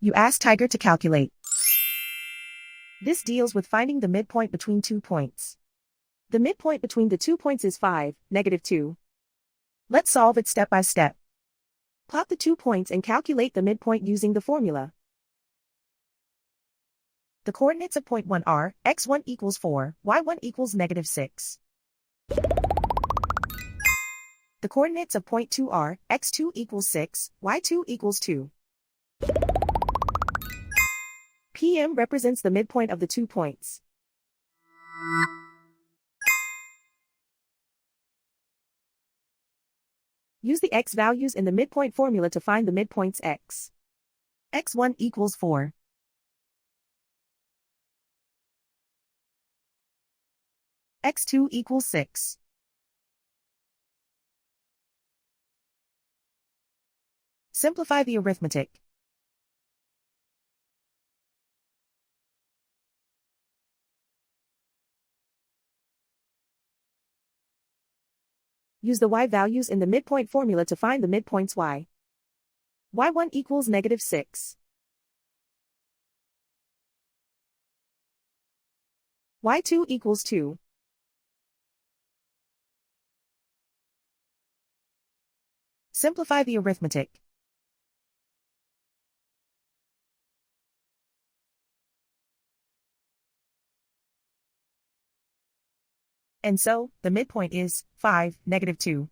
You ask Tiger to calculate. This deals with finding the midpoint between 2 points. The midpoint between the 2 points is 5, -2. Let's solve it step by step. Plot the 2 points and calculate the midpoint using the formula. The coordinates of point 1 are, x1 equals 4, y1 equals -6. The coordinates of point 2 are, x2 equals 6, y2 equals 2. PM represents the midpoint of the 2 points. Use the x values in the midpoint formula to find the midpoints x. x1 equals 4. x2 equals 6. Simplify the arithmetic. Use the y values in the midpoint formula to find the midpoints y. y1 equals -6. y2 equals 2. Simplify the arithmetic. And so, the midpoint is 5, -2.